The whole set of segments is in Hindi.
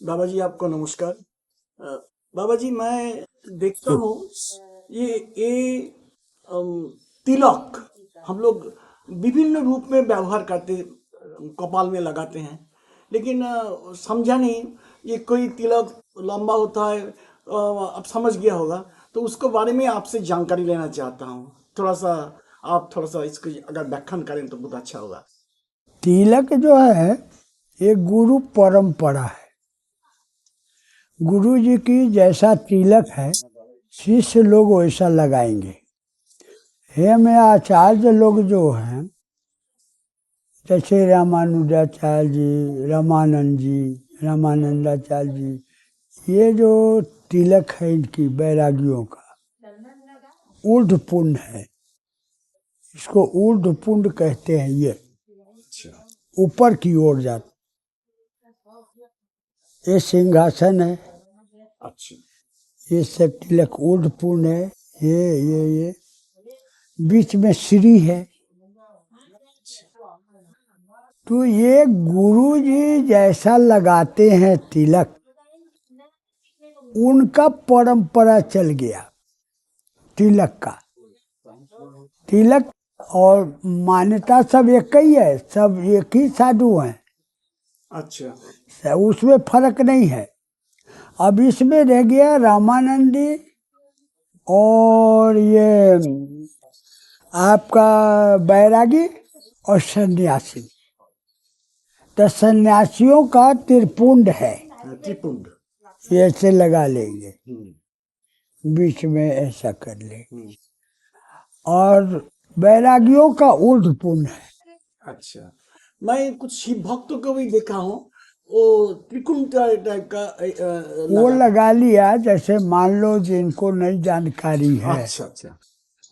बाबा जी आपको नमस्कार। बाबा जी मैं देखता हूँ ये तिलक हम लोग विभिन्न रूप में व्यवहार करते कपाल में लगाते हैं, लेकिन समझा नहीं ये कोई तिलक लंबा होता है। अब समझ गया होगा, तो उसके बारे में आपसे जानकारी लेना चाहता हूँ। थोड़ा सा आप थोड़ा सा इसको अगर व्याख्यान करें तो बहुत अच्छा होगा। तिलक जो है ये गुरु परंपरा है। गुरु जी की जैसा तिलक है शिष्य लोग वैसा लगाएंगे। हे में आचार्य लोग जो हैं जैसे रामानुजाचार्य जी, रामानंदाचार्य जी, ये जो तिलक है इनकी वैरागियों का ऊर्ध्व पुंड है। इसको ऊर्ध्व पुंड कहते हैं। ये ऊपर की ओर जाता, ये सिंहासन है। अच्छा, ये सब तिलक ऊर्ध्व पुंड है। ये बीच में श्री है। तो ये गुरु जी जैसा लगाते हैं तिलक, उनका परंपरा चल गया तिलक का। तिलक और मान्यता सब एक ही है, सब एक ही साधु हैं। अच्छा, उसमें फर्क नहीं है। अब इसमें रह गया रामानंदी और ये आपका बैरागी और सन्यासी। तो सन्यासियों का त्रिपुंड है, त्रिपुंड ये ऐसे लगा लेंगे, बीच में ऐसा कर लेंगे। और बैरागियों का ऊर्ध्व पुंड है। अच्छा, मैं कुछ शिव भक्तों को भी देखा हूँ, वो त्रिकुंड टाइप का वो लगा लिया। जैसे मान लो जिनको नई जानकारी है, अच्छा,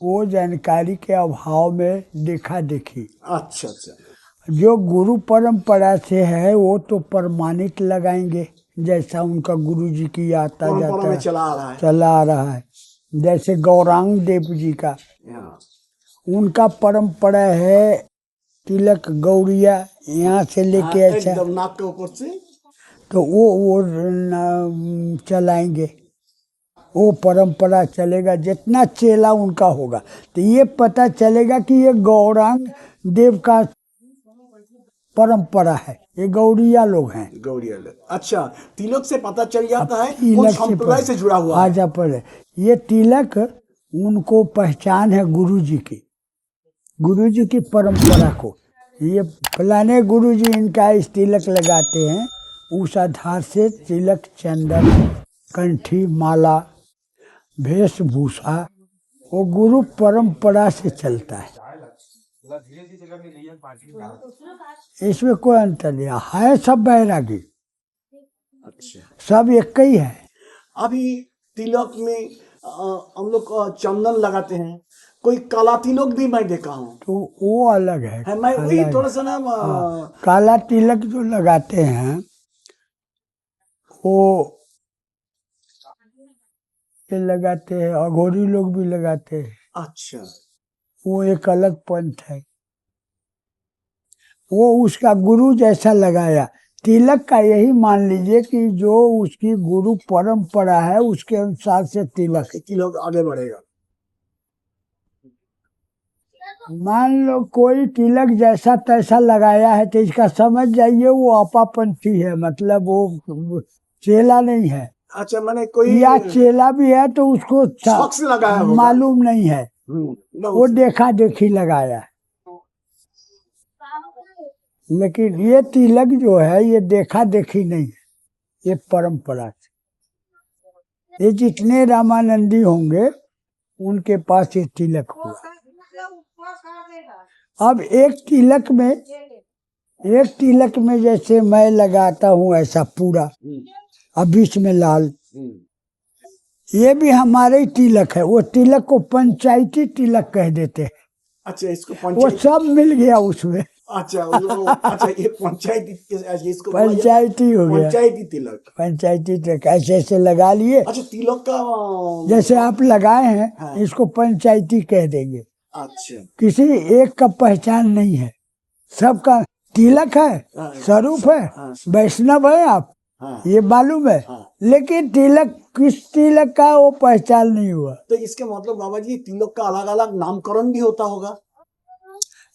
वो जानकारी के अभाव में देखा देखी। अच्छा, जो गुरु परंपरा से है वो तो प्रमाणित लगाएंगे, जैसा उनका गुरु जी की आता परंपरा जाता में है, चला आ रहा है। जैसे गौरांग देव जी का, उनका परंपरा है तिलक गौरिया यहाँ से लेके ऐसा एकदम नाक के ऊपर से, तो वो चलाएंगे। वो परंपरा चलेगा जितना चेला उनका होगा। तो ये पता चलेगा कि ये गौरांग देव का परंपरा है, ये गौरिया लोग हैं। गौरिया लोग। अच्छा, तिलक से पता चल जाता है कौन संप्रदाय से जुड़ा हुआ है। आजा पहले ये तिलक उनको पहचान है गुरु जी की परंपरा को। ये फलाने गुरु जी इनका इस तिलक लगाते हैं, उस आधार से तिलक, चंदन, कंठी, माला, वेशभूषा वो गुरु परंपरा से चलता है। इसमें कोई अंतर नहीं है, सब बैरागी। अच्छा, सब एक ही है। अभी तिलक में हम लोग चंदन लगाते हैं, कोई काला तिलक भी मैं देखा हूँ, तो वो अलग है। मैं वही थोड़ा सा ना काला तिलक जो लगाते हैं वो ये लगाते हैं, अघोरी लोग भी लगाते हैं। अच्छा, वो एक अलग पंथ है। वो उसका गुरु जैसा लगाया। तिलक का यही मान लीजिए कि जो उसकी गुरु परंपरा है उसके अनुसार से तिलक आगे बढ़ेगा। मान लो कोई तिलक जैसा तैसा लगाया है तो इसका समझ जाइए वो अपापंथी है, मतलब वो चेला नहीं है। अच्छा, मैंने कोई या चेला भी है तो उसको शख्स लगाया मालूम नहीं है, वो देखा देखी लगाया है। लेकिन ये तिलक जो है ये देखा देखी नहीं है, ये परंपरा से। ये जितने रामानंदी होंगे उनके पास ये तिलक हुआ। अब एक तिलक में जैसे मैं लगाता हूँ ऐसा पूरा, अब बीच में लाल, ये भी हमारे ही तिलक है। वो तिलक को पंचायती तिलक कह देते हैं। अच्छा, इसको वो सब मिल गया उसमें। अच्छा, अच्छा, ये पंचायती, इसको पंचायती हो गया, पंचायती तिलक ऐसे ऐसे लगा लिए। अच्छा, तिलक का जैसे आप लगाए हैं इसको पंचायती कह देंगे। अच्छा, किसी एक का पहचान नहीं है, सबका तिलक है, स्वरूप है, वैष्णव है आप, हाँ ये मालूम है। हाँ। लेकिन तिलक किस तिलक का वो पहचान नहीं हुआ। तो इसके मतलब बाबा जी तिलक का अलग अलग नामकरण भी होता होगा।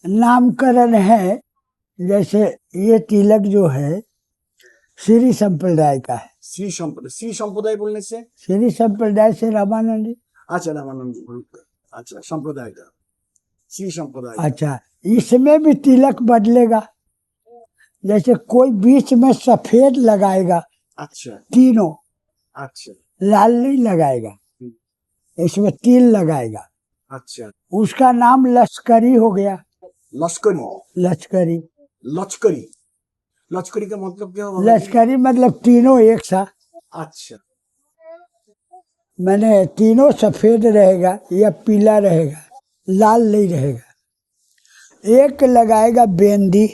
नामकरण है, जैसे ये तिलक जो है श्री संप्रदाय का है। श्री संप्रदाय बोलने से श्री संप्रदाय से रामानंद जी। अच्छा रामानंद जी, अच्छा संप्रदाय का श्री संप्रदाय का। अच्छा, इसमें भी तिलक बदलेगा। जैसे कोई बीच में सफेद लगाएगा, अच्छा तीनों, अच्छा लाल नहीं लगाएगा, इसमें तिल लगाएगा, अच्छा। उसका नाम लश्करी हो गया। लश्करी लश्करी, लश्करी लश्करी का मतलब क्या होगा जी? लश्करी मतलब तीनों एक साथ, अच्छा मैंने तीनों सफेद रहेगा या पीला रहेगा, लाल नहीं रहेगा। एक लगाएगा बेंदी,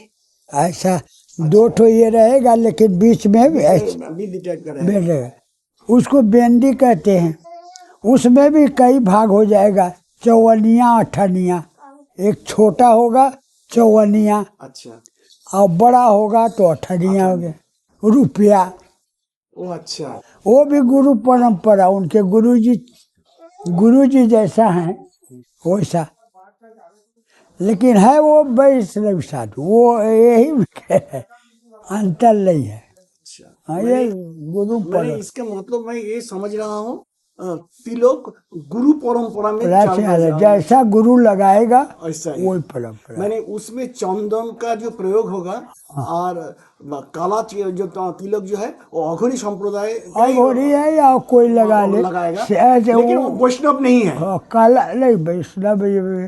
ऐसा दो ठो ये रहेगा, लेकिन बीच में भी ऐसा बिल्ली टाइप का बेंड रहेगा। रहेगा, उसको बेंदी कहते हैं। उसमें भी कई भाग हो जाएगा, चौवनिया अठनिया। एक छोटा होगा चौवनिया, अच्छा और बड़ा होगा तो अठनिया हो गया। रुपया, ओ अच्छा वो भी गुरु परंपरा, उनके गुरुजी जैसा है वैसा, लेकिन है वो वैष्णव साधु, वो यही है, अंतर नहीं है। अच्छा। हाँ, ये गुरु मैंने इसका मतलब मैं ये समझ रहा हूँ तिलक गुरु परंपरा में चल परंपरा रहा है। जैसा गुरु लगाएगा ऐसा ही वही परंपरा। मैंने उसमें चंदन का जो प्रयोग होगा और काला जो तिलक जो है वो अघोरी संप्रदाय का ही अब हो रही है या कोई लगा ले, लगाएगा, ऐसे लेकिन वो वैष्णव नहीं है। हाँ, काला नहीं वैष्णव,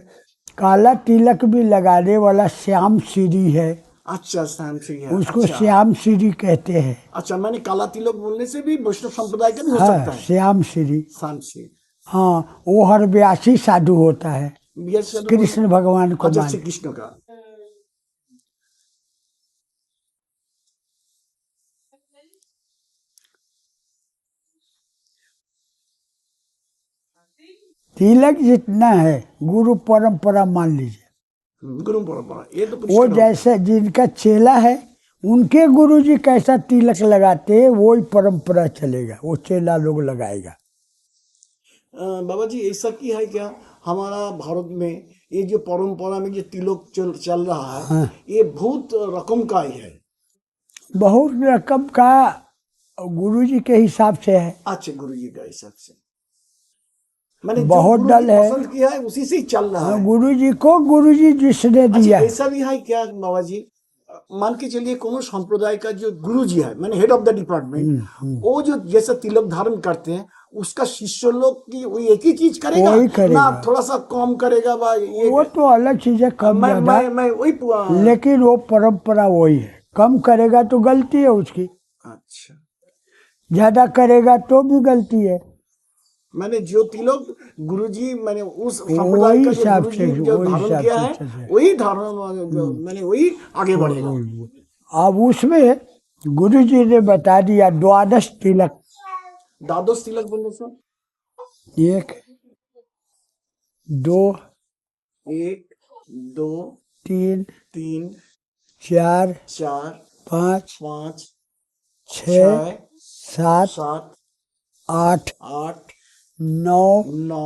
काला तिलक भी लगाने वाला श्याम श्री है, अच्छा श्याम सिंह है। उसको अच्छा श्याम श्री कहते हैं। अच्छा, मैंने काला तिलक बोलने से भी वैष्णव संप्रदाय का भी हो हाँ, सकता है। श्याम श्री, श्याम सिंह हाँ, वो हर व्यासी साधु होता है, ये साधु कृष्ण भगवान को अच्छा मान। श्री कृष्ण का। तिलक जितना है गुरु परंपरा मान लीजिए, गुरु परंपरा ये तो वो पुष्कर हो गया। जैसे जिनका चेला है उनके गुरुजी कैसा तिलक लगाते हैं वही परंपरा चलेगा, वो चेला लोग लगाएगा। बाबा जी ऐसा की है क्या हमारा भारत में ये जो परंपरा में जो तिलक चल रहा है हाँ, ये बहुत रकम का ही है। बहुत रकम का गुरुजी के हिसाब से है, अच्छा गुरु जी का हिसाब से मैंने जो बहुत गुरु जी दल है। पसंद किया है उसी से ही चल रहा है। गुरुजी को गुरुजी जिसने अच्छा दिया है। ऐसा भी है क्या बाबा जी, मान के चलिए कोनो संप्रदाय का जो गुरु जी है मैंने हेड ऑफ द डिपार्टमेंट, वो जो जैसा तिलक धारण करते हैं उसका शिष्य लोग की वो एक ही चीज करेगा वही करेगा। ना थोड़ा सा कम करेगा बा ये वो तो अलग चीज है, कम ज्यादा, मैं वही लेकिन वो परंपरा वही है। कम करेगा तो गलती है उसकी, अच्छा ज्यादा करेगा तो भी गलती है। मैंने जो तिलक गुरुजी मैंने उस संप्रदाय वही का जो हिसाब गुरुजी से, जो वही धारण हिसाब किया से है चलेगा। वही धारण मैंने वही आगे बढ़ेगा। अब उसमें गुरुजी ने बता दिया द्वादश तिलक, द्वादश तिलक बोलने से 1 2 1 2 3 3 4 4 5 5 6 6 7 7 8 8 9 9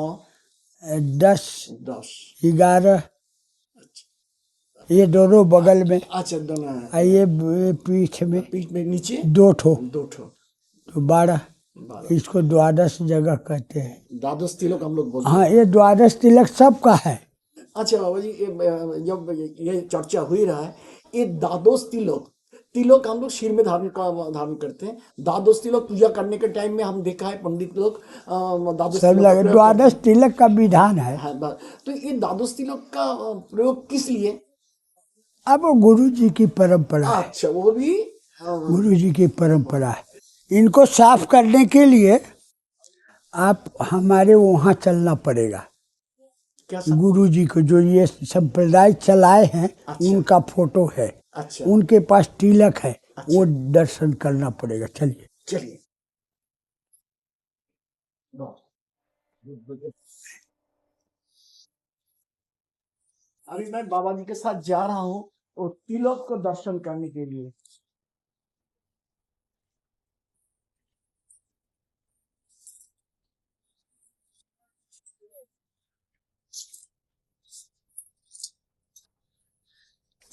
10 10 11, ये दोनों बगल में, अच्छा दोनों ये पीठ में पीठ में नीचे 2 ठो, 2 ठो तो 12। 12 इसको द्वादश जगह कहते हैं। द्वादश तिलक हम लोग बोलते हाँ, हैं। ये द्वादश तिलक सबका है। अच्छा बाबा जी जब ये चर्चा हुई रहा है ये द्वादश तिलक तिलक हम लोग सिर में धारण करते हैं। द्वादश तिलक पूजा करने के टाइम में हम देखा है पंडित लोग द्वादश सब तिलक का लगे, प्रयोग द्वादश करते तिलक का विधान है। हैं। तो ये द्वादश तिलक का प्रयोग किस लिए? अब गुरु जी की परंपरा है, अच्छा वो भी गुरु जी की परंपरा है। इनको साफ करने के लिए आप हमारे वहाँ चलना पड़ेगा। क्या सब? गुरु जी को जो ये संप्रदाय चलाए हैं अच्छा। उनका फोटो है, अच्छा उनके पास तिलक है, अच्छा। वो दर्शन करना पड़ेगा। चलिए चलिए अभी मैं बाबा जी के साथ जा रहा हूँ और तिलक को दर्शन करने के लिए।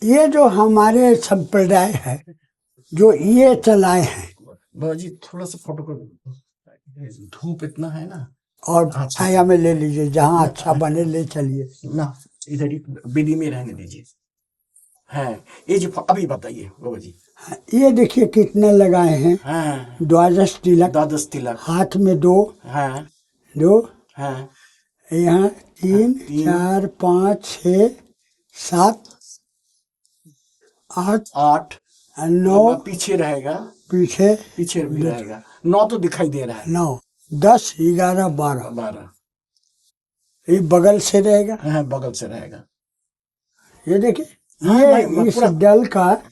ये जो हमारे संप्रदाय है, जो ये चलाए हैं, बाबा जी थोड़ा सा फोटो कर, धूप इतना है ना। और अच्छा छाया में ले लीजिए, जहाँ अच्छा बने ले चलिए। ना, इधर ही बिदी में रहने दीजिए। है ये जो अभी बताइए बाबा जी। ये देखिए कितने लगाए हैं, हाँ, द्वादश तिलक, 12 तिलक। हाथ में 2, हाँ 2, हाँ, यहाँ 3, 3, 4, 5, 6, 7, 8, 8, 9, पीछे रहेगा, पीछे पीछे भी रहेगा, 9 तो दिखाई दे रहा है। 9, 10, 11, 12, 12, ये बगल से रहेगा। हाँ बगल से रहेगा। ये देखिए, हाँ, ये मैं इस पूरा दल का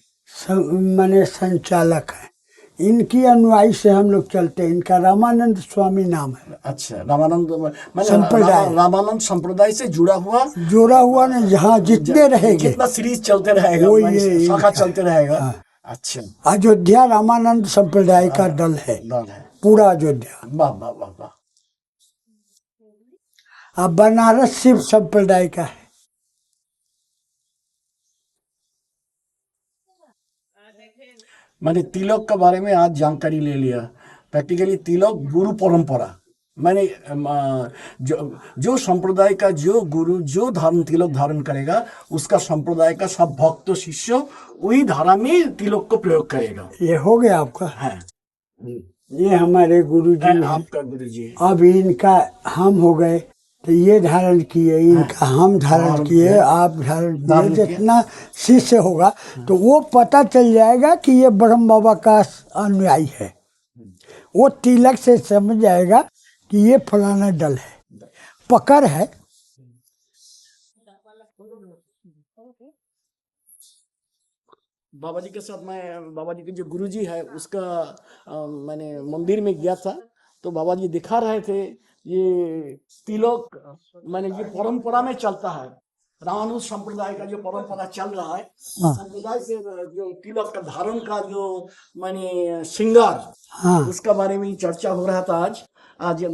माने संचालक है। इनकी अनुयायी से हम लोग चलते हैं। इनका रामानंद स्वामी नाम है। अच्छा, रामानंद मैंने संप्रदाय। रामानंद संप्रदाय से जुड़ा हुआ, जोड़ा हुआ ने जहाँ जितने रहेंगे, जितना सीरीज चलते रहेगा, वो माने ये शाखा इनका। चलते रहेगा। हाँ। अच्छा, अयोध्या रामानंद संप्रदाय का दल है, दल है। पूरा अयोध्या। वाह वाह वाह वाह। अब बनारस शिव संप्रदाय का है। मैंने तिलक के बारे में आज जानकारी ले लिया। प्रैक्टिकली तिलक गुरु परंपरा, मैंने जो संप्रदाय का जो गुरु जो धारण तिलक धारण करेगा, उसका संप्रदाय का सब भक्त शिष्य वही धारा में तिलक को प्रयोग करेगा। ये हो गया आपका। है ये हमारे गुरु जी हैं। आपका गुरु जी। अब इनका हम हो गए, तो ये धारण किए, इनका हम धारण किए, आप धारण किए। जितना शिष्य होगा तो वो पता चल जाएगा कि ये ब्रह्म बाबा का अनुयायी है। वो तिलक से समझ जाएगा कि ये फलाना दल है, पकड़ है। बाबा जी के साथ मैं, बाबा जी के जो गुरु जी है उसका मैंने मंदिर में गया था, तो बाबा जी दिखा रहे थे ये तिलक, मैंने ये परंपरा में चलता है, रामानुज संप्रदाय का जो परंपरा चल रहा है, संप्रदाय से जो तिलक का धारण का जो मैंने श्रृंगार, उसका बारे में चर्चा हो रहा था आज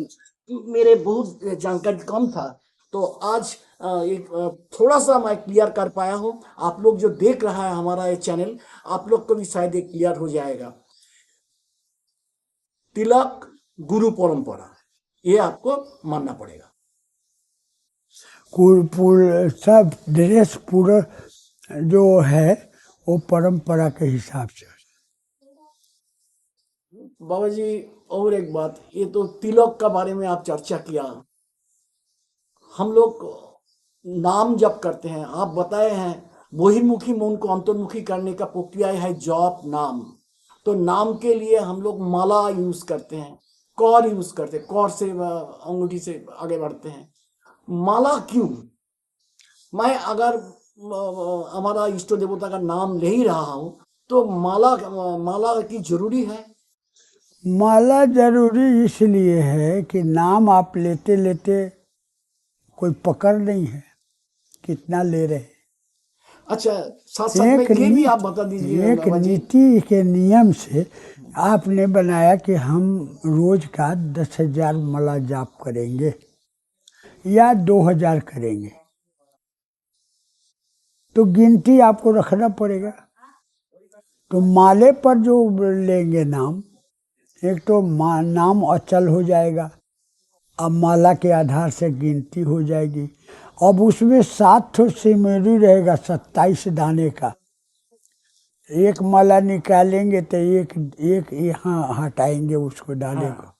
मेरे बहुत जानकारी कम था, तो आज एक थोड़ा सा मैं क्लियर कर पाया हूँ। आप लोग जो देख रहा है हमारा ये चैनल, आप लोग को भी शायद एक क्लियर हो जाएगा। तिलक गुरु परंपरा, ये आपको मानना पड़ेगा। सब ड्रेस पूरा जो है वो परंपरा के हिसाब से। बाबा जी और एक बात, ये तो तिलक का बारे में आप चर्चा किया, हम लोग नाम जप करते हैं, आप बताए हैं बहिर्मुखी मन को अंतर्मुखी करने का प्रक्रिया है जप नाम। तो नाम के लिए हम लोग माला यूज करते हैं, कौर यूज करते हैं, कौर से अंगूठी से आगे बढ़ते हैं। माला क्यों? मैं अगर हमारा इष्ट देवता का नाम ले ही रहा हूं, तो माला की जरूरी है? माला जरूरी इसलिए है कि नाम आप लेते लेते कोई पकड़ नहीं है, कितना ले रहे। अच्छा, साथ साथ में ये भी आप बता दीजिए एक नीति के नियम से आपने बनाया कि हम रोज का 10,000 माला जाप करेंगे या 2,000 करेंगे, तो गिनती आपको रखना पड़ेगा। तो माले पर जो लेंगे नाम, एक तो नाम अचल हो जाएगा, अब माला के आधार से गिनती हो जाएगी। अब उसमें 7 सिमरी रहेगा, 27 दाने का। एक माला निकालेंगे तो एक यहाँ हटाएंगे उसको डाले को।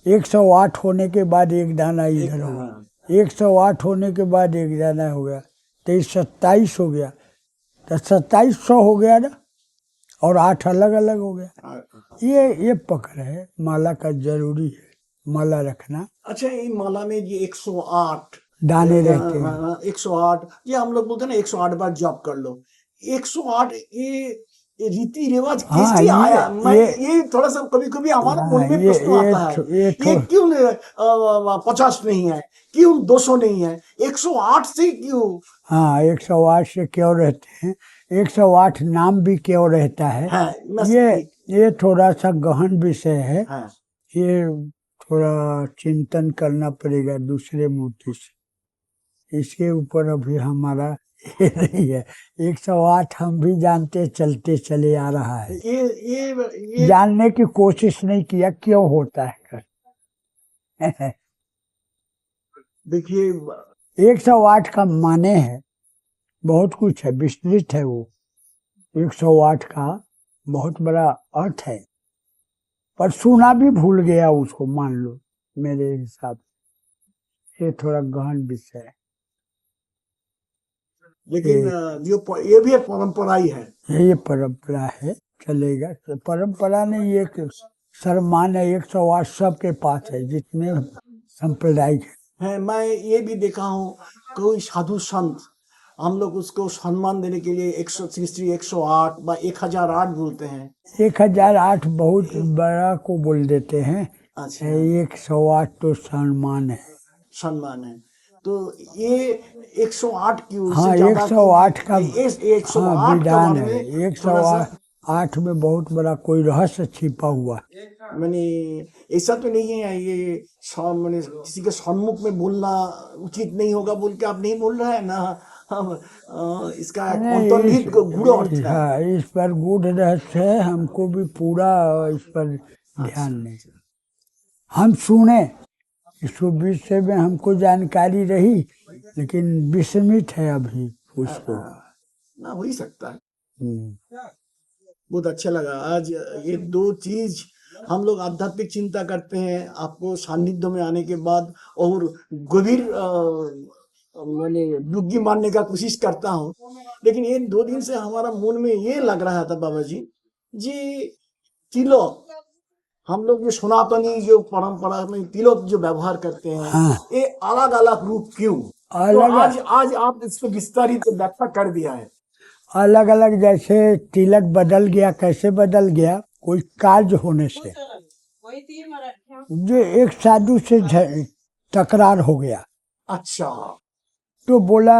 108 होने के बाद एक दाना इधर होगा, 108 होने के बाद एक दाना हो गया, तो 27 हो गया, तो 2700 हो गया ना, और 8 अलग अलग हो गया। ये पकड़ है, माला का जरूरी है माला रखना। अच्छा, ये माला में ये 108 दाने रहते हैं। 108, ये हम लोग बोलते हैं ना 108 बार जप कर लो। 108 ये रीति रिवाज कैसे आया? मैं ये थोड़ा सा कभी कभी हमारा मन में प्रश्न आता है, ये क्यों 50 नहीं है, क्यों 200 नहीं है, 108 से क्यों? हाँ, 108 से क्यों रहते हैं, 108 नाम भी क्यों रहता है। हाँ, ये थोड़ा सा गहन विषय है। हाँ। ये थोड़ा चिंतन करना पड़ेगा दूसरे मूर्ति से, इसके ऊपर अभी हमारा ये नहीं है। 108 हम भी जानते, चलते चले आ रहा है। ये जानने की कोशिश नहीं किया क्यों होता है। देखिए 108 का माने है, बहुत कुछ है, विस्तृत है वो। 108 का बहुत बड़ा अर्थ है, पर सुना भी भूल गया उसको, मान लो मेरे हिसाब से। ये थोड़ा गहन विषय है। लेकिन ये भी एक परंपरा ही है। ये परंपरा है, चलेगा। तो परंपरा नहीं, ये सम्मान है। 108 सबके पास है, जितने सांप्रदायिक है। मैं ये भी देखा हूँ, कोई साधु संत हम लोग उसको सम्मान देने के लिए 108 व 1008 बोलते हैं। 1008 बहुत बड़ा को बोल देते हैं। अच्छा, 108 तो सम्मान है। सम्मान है। तो ये 108 क्यों? हाँ, 108 का 108 हाँ के विधान बारे है। में थोड़ा सा 108 में बहुत बड़ा कोई रहस्य छिपा हुआ है। मैंने ऐसा तो नहीं है ये मैंने किसी के सम्मुख में बोलना उचित नहीं होगा बोल के आप नहीं बोल रहे हैं ना। हम इसका नहीं, अंतर्निहित गूढ़ अर्थ है। हाँ, इस पर गूढ़ रहस्य है। हमको भी पूरा इस पर ध्यान नहीं। हम सुने, इसको विषय में हमको जानकारी रही, लेकिन विस्मृत है अभी उसको। ना हो ही सकता है। बहुत अच्छा लगा आज ये दो चीज हम लोग आध्यात्मिक चिंता करते हैं आपको सानिध्य में आने के बाद, और गंभीर मैंने डुग्गी मारने का कोशिश करता हूँ। लेकिन ये 2 दिन से हमारा मन में ये लग रहा था बाबा जी तिलक, हम लोग जो सनातनी जो परंपरा में तिलक जो व्यवहार करते हैं, हाँ। ये अलग अलग रूप क्यों? तो आज आप इसको विस्तारित व्याख्या कर दिया है। अलग अलग, जैसे तिलक बदल गया, कैसे बदल गया? कोई कार्य होने से। जो एक साधु से तकरार हो गया, अच्छा, तो बोला,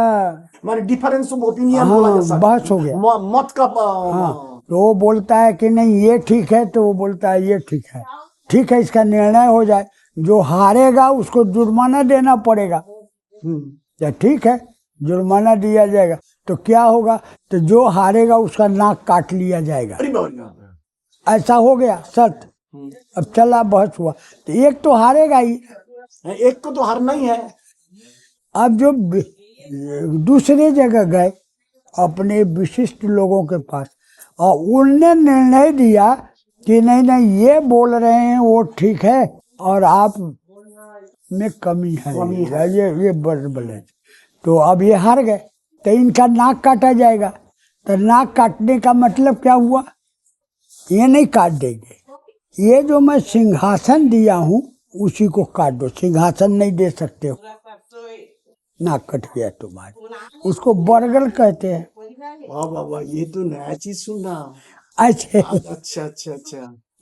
माने डिफरेंस ऑफ ओपिनियन हाँ, बोला जा सकता है। बहस हो गया। मत का हाँ, तो वो बोलता है कि नहीं ये ठीक है, तो वो बोलता है ये ठीक है। ठीक है, इसका निर्णय हो जाए। जो हारेगा उसको जुर्माना देना पड़ेगा। या ठीक है, जुर्माना दिया जाएगा। तो क्या होगा? तो जो हारेगा उसका नाक काट लिया जाएगा। ऐसा हो गया शर्त। अब चला, बहस हुआ, तो एक तो हारेगा ही, एक को तो हारना ही है। अब जो दूसरे जगह गए अपने विशिष्ट लोगों के पास, और उनने निर्णय दिया कि नहीं नहीं ये बोल रहे हैं वो ठीक है और आप में कमी है, ये बड़े। तो अब ये हार गए, तो इनका नाक काटा जाएगा। तो नाक काटने का मतलब क्या हुआ? ये नहीं काट देंगे, ये जो मैं सिंहासन दिया हूँ उसी को काट दो। सिंहासन नहीं दे सकते हो, नाक कट गया तुम्हारी। उसको बर्गर कहते हैं। वाह बाबा, ये तो नया चीज सुना। अच्छा।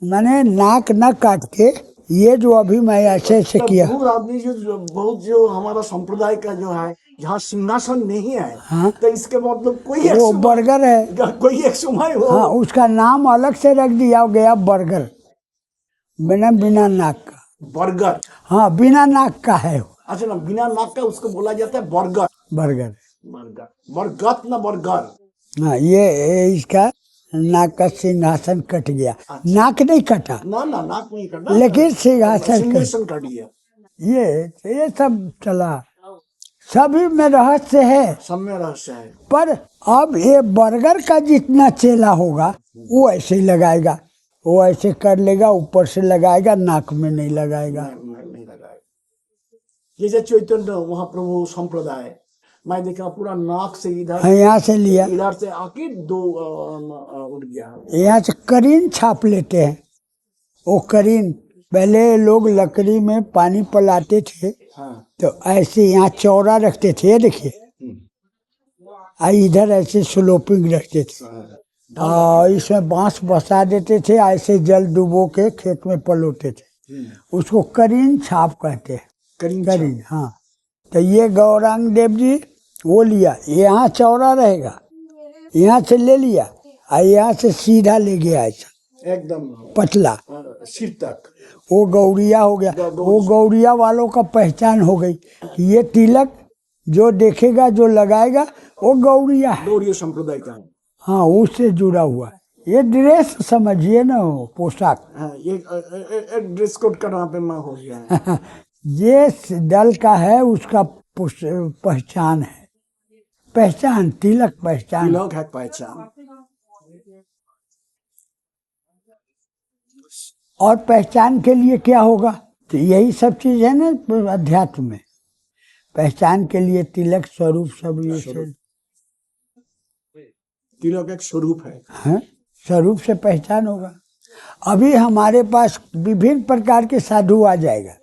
मैंने नाक न काट के, ये जो अभी मैं ऐसे किया। बहुत आदमी जो हमारा संप्रदाय का जो है, जहाँ सिंहासन नहीं है, हाँ, तो इसके मतलब कोई वो बर्गर है, कोई एक समय हो। हाँ, उसका नाम अलग से रख दिया गया बर्गर। बिना नाक का बर्गर। हाँ, बिना नाक का है। अच्छा ना, बिना नाक का उसको बोला जाता है बर्गर। बरगत ना बर्गर। हाँ, ये इसका नाक का सिंहासन कट गया। अच्छा। नाक नहीं कटा ना नाक नहीं कटा, लेकिन सिंहासन कट गया। ये सब चला, सभी में रहस्य है, सब में रहस्य है। पर अब ये बर्गर का जितना चेला होगा वो ऐसे ही लगाएगा, वो ऐसे कर लेगा, ऊपर से लगाएगा, नाक में नहीं लगाएगा। नहीं लगाएगा। जैसे चैतन्य महाप्रभु संप्रदाय, मैं देखा पूरा नाक से इधर, यहाँ से लिया, इधर से आके 2 उड़ गया। यहाँ से करीन छाप लेते हैं। वो करीन पहले लोग लकड़ी में पानी पलाते थे। हाँ। तो ऐसे यहाँ चौड़ा रखते थे, ये देखिए, इधर ऐसे स्लोपिंग रखते थे, और इसमें बांस बसा देते थे, ऐसे जल डुबो के खेत में पलोते थे। उसको करीन छाप कहते हैं। करीन, हाँ। तो ये गौरांग देव जी वो लिया, यहाँ चौड़ा रहेगा, यहाँ से ले लिया, और यहाँ से सीधा ले गया ऐसा एकदम पतला सिर तक। वो गौरिया हो गया। वो गौरिया वालों का पहचान हो गई कि ये तिलक जो देखेगा जो लगाएगा वो गौड़िया है। गौड़ीय संप्रदाय का है। हाँ, उससे जुड़ा हुआ है। ये ड्रेस समझिए ना, वो पोशाक। हाँ, ये एक ड्रेस कोड का वहाँ पे माँ हो गया है। ये दल का है, उसका पहचान है, पहचान, तिलक पहचान। तिलक है पहचान। और पहचान के लिए क्या होगा? तो यही सब चीज है ना अध्यात्म में। पहचान के लिए तिलक, स्वरूप, सब ये सब। तिलक एक स्वरूप है। हाँ, स्वरूप से पहचान होगा। अभी हमारे पास विभिन्न प्रकार के साधु आ जाएगा,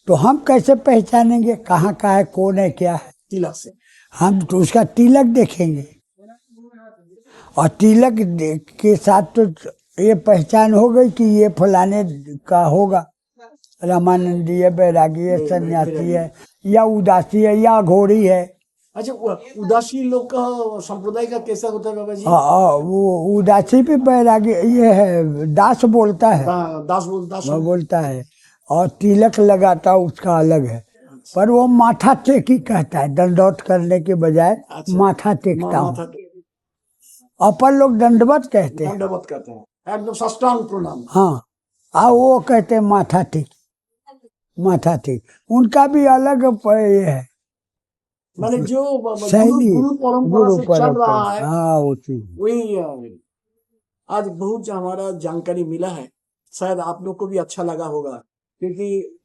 तो हम कैसे पहचानेंगे कहाँ का है, कौन है, क्या है? तिलक से। हम तो उसका तिलक देखेंगे, और तिलक के साथ तो ये पहचान हो गई कि ये फलाने का होगा, रामानंदी है, बैरागी है, सन्यासी है, या उदासी है, या घोड़ी है। अच्छा, उदासी लोग का संप्रदाय का कैसा होता है बाबा जी? वो उदासी भी बैरागी ये है, दास बोलता है। दास वो बोलता है, और तिलक लगाता उसका अलग है। पर वो माथा टेकी कहता है, दंडवत करने के बजाय माथा टेकता हूँ। अपन लोग दंडवत कहते हैं, दंडवत कहते हैं, एकदम साष्टांग प्रणाम। हाँ, वो कहते हैं माथा टेक, माथा टेक। उनका भी अलग ये है, माने जो शैली, गुरु परंपरा से चल रहा है। हाँ, वही आज बहुत हमारा जानकारी मिला है, शायद आप लोग को भी अच्छा लगा होगा, क्योंकि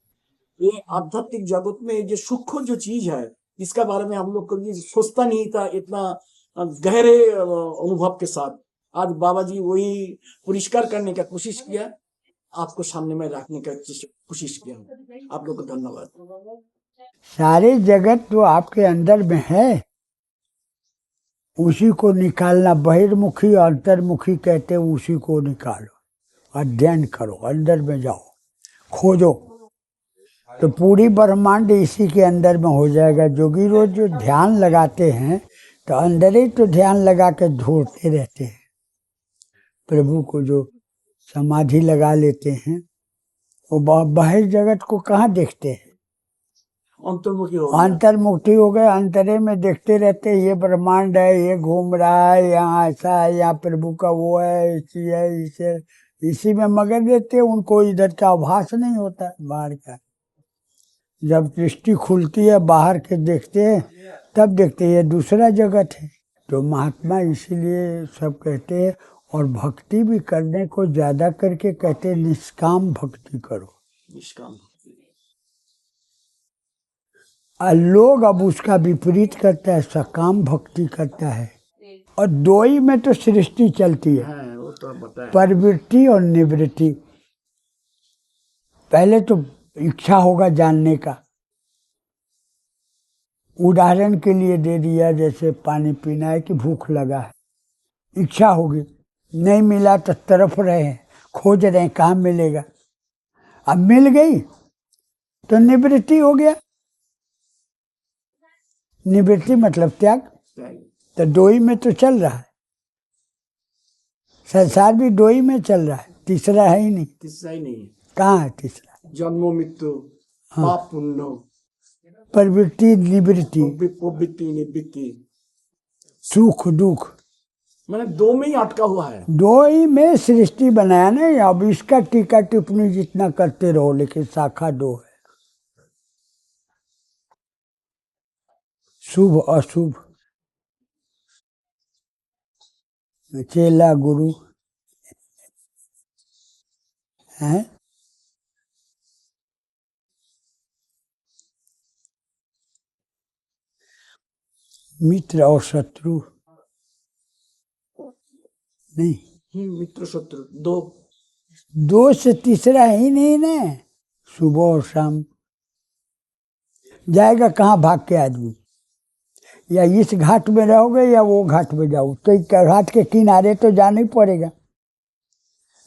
ये आध्यात्मिक जगत में जो सूक्ष्म जो चीज है, इसका बारे में हम लोग कभी सोचता नहीं था इतना गहरे अनुभव के साथ। आज बाबा जी वही पुरस्कार करने का कोशिश किया, आपको सामने में रखने का कोशिश किया। आप लोग को धन्यवाद। सारे जगत तो आपके अंदर में है, उसी को निकालना। बहिर्मुखी अंतर्मुखी कहते हैं, उसी को निकालो, अध्ययन करो, अंदर में जाओ, खोजो, तो पूरी ब्रह्मांड इसी के अंदर में हो जाएगा। जोगी रोज जो ध्यान लगाते हैं, तो अंदर ही तो ध्यान लगा के ढूंढते रहते हैं प्रभु को। जो समाधि लगा लेते हैं, वो बाहर जगत को कहाँ देखते हैं? अंतर्मुखी हो गए, अंतरे में देखते रहते हैं, ये ब्रह्मांड है, ये घूम रहा है, यहाँ ऐसा है, यहाँ प्रभु का वो है, इसी है, इसी में मगन रहते हैं। उनको इधर का आभास नहीं होता बाहर का। जब दृष्टि खुलती है, बाहर के देखते हैं, तब देखते हैं ये दूसरा जगत है। तो महात्मा इसीलिए सब कहते हैं, और भक्ति भी करने को ज्यादा करके कहते हैं, निष्काम भक्ति करो। निष्काम लोग अब उसका विपरीत करता है, सकाम भक्ति करता है। और दो ही में तो सृष्टि चलती है, वो तो बताया, प्रवृत्ति और निवृत्ति। पहले तो इच्छा होगा जानने का। उदाहरण के लिए दे दिया, जैसे पानी पीना है कि भूख लगा है, इच्छा होगी, नहीं मिला तो तरफ रहे हैं, खोज रहे हैं कहाँ मिलेगा। अब मिल गई तो निवृत्ति हो गया। निवृत्ति मतलब त्याग। तो दो ही में तो चल रहा है, संसार भी दो ही में चल रहा है, तीसरा है ही नहीं। तीसरा ही नहीं है। कहाँ है तीसरा? जन्म मृत्यु, पाप पुण्य, प्रवृत्ति निवृत्ति, निवृत्ति, सुख दुख, मैंने दो में ही अटका हुआ है। दो ही में सृष्टि बनाया नहीं। अब इसका टीका टिप्पणी जितना करते रहो, लेकिन शाखा दो है, शुभ अशुभ, चेला गुरु है, मित्र और शत्रु नहीं। मित्र शत्रु दो से तीसरा ही नहीं ना। सुबह और शाम जाएगा कहाँ भाग के आदमी? या इस घाट में रहोगे या वो घाट में जाओ, तो घाट के किनारे तो जाना ही पड़ेगा,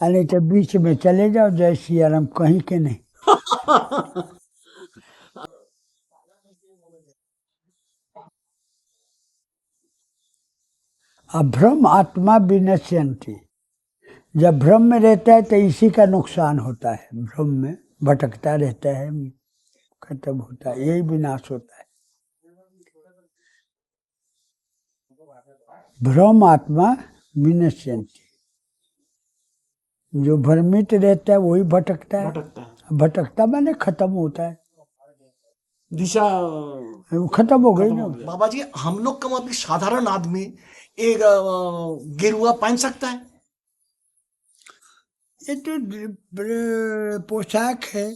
नहीं तो बीच में चले जाओ, जय सिया राम, कहीं के नहीं। अभ्रम आत्मा विनश्यन्ति। जब भ्रम में रहता है तो इसी का नुकसान होता है। भ्रम में भटकता रहता है, खत्म होता है, यही विनाश होता है। भ्रम आत्मा विनश्यन्ति, जो भ्रमित रहता है वही भटकता है। भटकता है, भटकता माने खत्म होता है, दिशा वो खत्म हो गई ना। बाबा जी, हम लोग का अभी साधारण आदमी एक गेरुआ पहन सकता है? ये तो पोशाक है,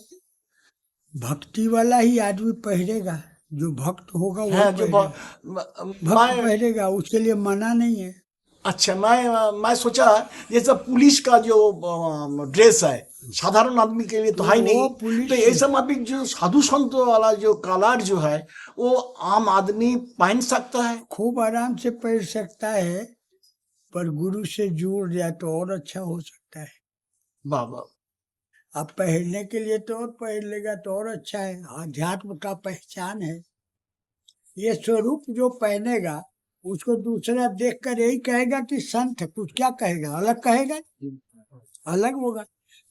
भक्ति वाला ही आदमी पहनेगा, जो भक्त होगा वो है जो भक्त मैं पहनेगा, उसके लिए मना नहीं है। अच्छा, मैं सोचा जैसे पुलिस का जो ड्रेस है साधारण आदमी के लिए तो है ही वो नहीं, पुलिस तो ये सब अभी जो साधु संत वाला जो कलर जो है वो आम आदमी पहन सकता है? खूब आराम से पहन सकता है, पर गुरु से जुड़ जाए तो और अच्छा हो सकता है। बाबा अब पहनने के लिए तो और पहन लेगा तो और अच्छा है, अध्यात्म का पहचान है। ये स्वरूप जो पहनेगा उसको दूसरा देखकर यही कहेगा कि संत है, कुछ क्या कहेगा, अलग कहेगा, अलग होगा।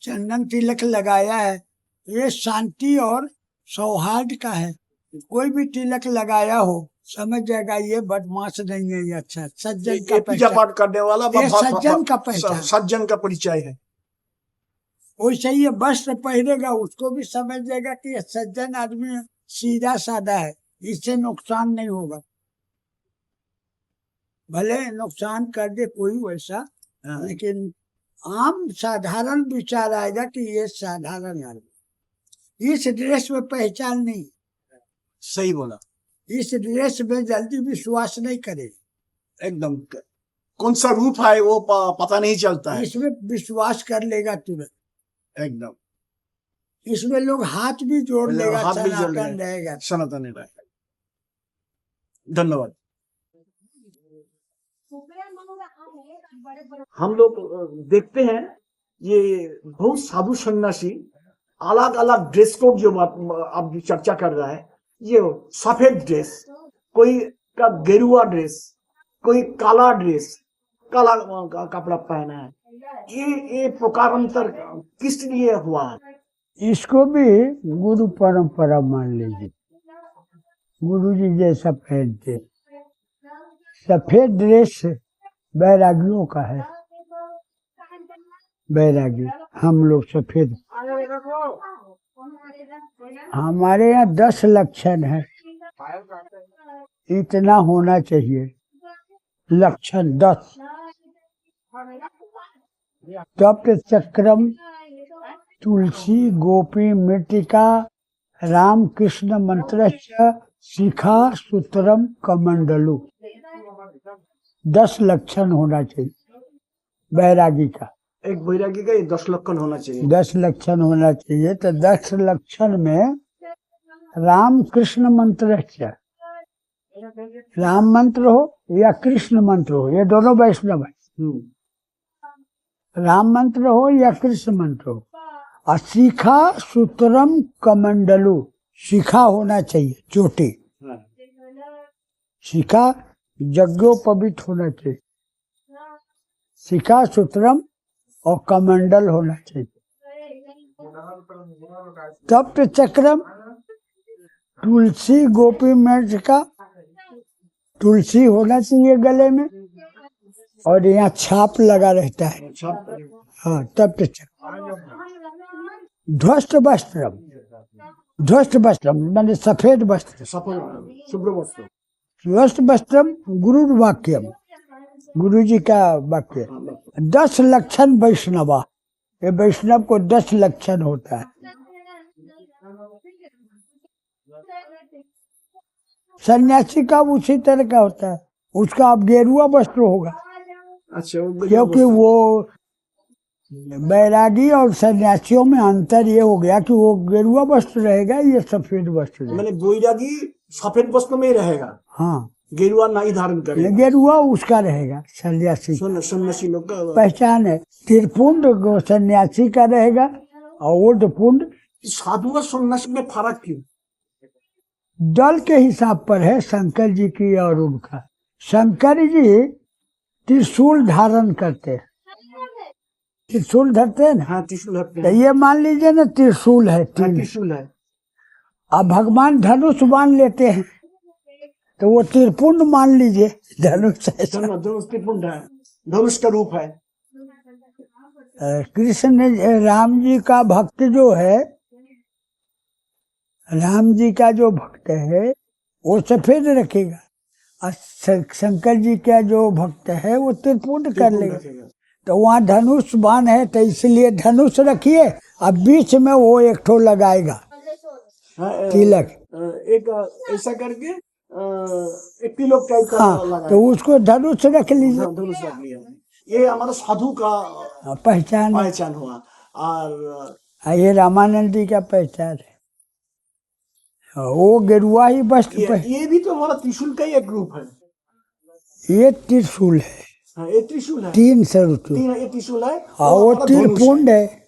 चंदन तिलक लगाया है, ये शांति और सौहार्द का है। कोई भी तिलक लगाया हो समझ जाएगा ये बदमाश नहीं है, ये अच्छा सज्जन का ये पूजा पहचान, पाठ करने वाला ये सज्जन का पहचान। सज्जन का परिचय है। वैसे ही ये वस्त्र पहनेगा उसको भी समझ जाएगा कि ये सज्जन आदमी है, सीधा साधा है, इससे नुकसान नहीं होगा। भले नुकसान कर दे कोई वैसा, लेकिन आम साधारण विचार आएगा कि ये साधारण आदमी। इस ड्रेस में पहचान नहीं, सही बोला, इस ड्रेस में जल्दी विश्वास नहीं करे, एकदम कौन सा रूप है वो पता नहीं चलता है, इसमें विश्वास कर लेगा तुरंत। एकदम इसमें लोग हाथ भी जोड़ लेगा, हाथ भी जोड़ सनातन रहेगा। सनातन रहेगा। धन्यवाद। हम लोग देखते हैं ये बहुत साधु सन्यासी अलग अलग ड्रेस कोड जो आप चर्चा कर रहा है, ये सफेद ड्रेस, कोई का गेरुआ ड्रेस, कोई काला ड्रेस, काला कपड़ा पहना है, ये प्रकारांतर किस लिए हुआ है? इसको भी गुरु परंपरा मान लीजिए, गुरु जी जैसा पहनते। सफेद ड्रेस बैरागियों का है, बैरागी हम लोग सफेद। हमारे यहाँ 10 लक्षण है, इतना होना चाहिए लक्षण 10। तप्त चक्रम, तुलसी, गोपी मृतिका, राम कृष्ण मंत्र, शिखा, सूत्रम, कमंडलू। 10 लक्षण होना चाहिए बैरागी का। एक बैरागी का ये 10 लक्षण होना चाहिए। 10 लक्षण होना चाहिए। तो 10 लक्षण में राम कृष्ण मंत्र, राम मंत्र हो या कृष्ण मंत्र हो, ये दोनों वैष्णव है। राम मंत्र हो या कृष्ण मंत्र हो। और शिखा, सूत्रम, कमंडलू, शिखा होना चाहिए, चोटी। शिखा यज्ञोपवीत होना चाहिए, शिखा, सूत्रम और कमंडल होना चाहिए। तप्त चक्रम, तुलसी, गोपी मृग का, तुलसी होना चाहिए गले में, और यहाँ छाप लगा रहता है। हाँ, तप्त चक्र। ध्वस्त वस्त्रम, ध्वस्त वस्त्रम माने सफेद वस्त्र, शुभ्र वस्त्र। ध्वस्त वस्त्रम गुरु वाक्यम, गुरु जी का वाक्य। 10 लक्षण वैष्णवा, ये वैष्णव को 10 लक्षण होता है। सन्यासी का उसी तरह का होता है, उसका अब गेरुआ वस्त्र होगा। अच्छा, क्योंकि वो बैरागी और सन्यासियों में अंतर ये हो गया कि वो गेरुआ वस्त्र रहेगा, ये सफेद वस्त्र रहेगा। मैंने बैरागी सफेद वस्त्र में ही रहेगा, हाँ, गेरुआ नहीं धारण करेगा। गेरुआ उसका रहेगा, सन्यासी सन्यासी लोग का पहचान है। त्रिपुंड सन्यासी का रहेगा और ऊर्ध्वपुंड। साधु और सन्यासी में फर्क क्यों? दल के हिसाब पर है शंकर जी की और उनका। शंकर जी त्रिशूल धारण करते हैं, त्रिशूल धरते हैं ना। हाँ, त्रिशूल धरते तो हैं। ये मान लीजिए ना त्रिशूल है, त्रिशूल है। अब भगवान धनुष बांध लेते हैं, तो वो त्रिपुंड मान लीजिए, धनुष ऐसा। धनुष त्रिपुंड है, धनुष का रूप है। कृष्ण राम जी का भक्त जो है, राम जी का जो भक्त है वो सफेद रखेगा, और शंकर जी का जो भक्त है वो त्रिपुंड कर लेगा। तो वहाँ धनुष बाण है, तो इसलिए धनुष रखिए, अब बीच में वो एक ठो लगाएगा तिलक। एक ऐसा करके एक तिलक टाइप का हाँ, लगाएगा। तो उसको धनुष रख लीजिए, धनुष रख लिया। ये हमारा साधु का पहचान हुआ। और ये रामानंद जी का पहचान है। वो गेरुआ ही वस्त्र ये भी तो हमारा त्रिशूल का ही एक रूप है। ये त्रिशूल है। हाँ, ये त्रिशूल है। 300 रुपये। ये त्रिशूल है। वो त्रिपुंड है।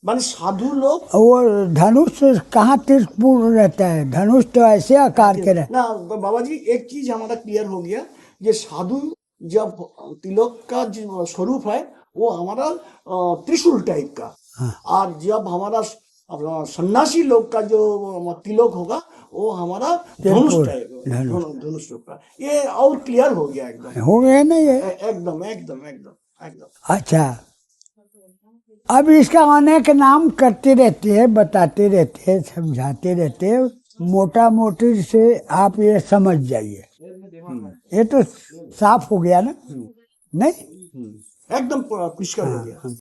माने साधु लोग, वो धनुष कहाँ त्रिपुंड रहता है, धनुष तो ऐसे आकार के रहता ना। बाबा जी एक चीज हमारा क्लियर हो गया, ये साधु जब तिलक का जो स्वरूप है वो हमारा त्रिशूल टाइप का। हाँ। और जब हमारा सन्यासी लोग का जो तिलक होगा वो हमारा धनुष टाइप, धनुष रूप का। ये और क्लियर हो गया एकदम। हो गया ना ये, एकदम एकदम एकदम एकदम। अच्छा, अब इसका अनेक नाम करते रहते हैं, बताते रहते हैं, समझाते रहते हैं। मोटा मोटी से आप ये समझ जाइए, ये तो साफ हो गया ना, नहीं? एकदम पुष्कर हो गया।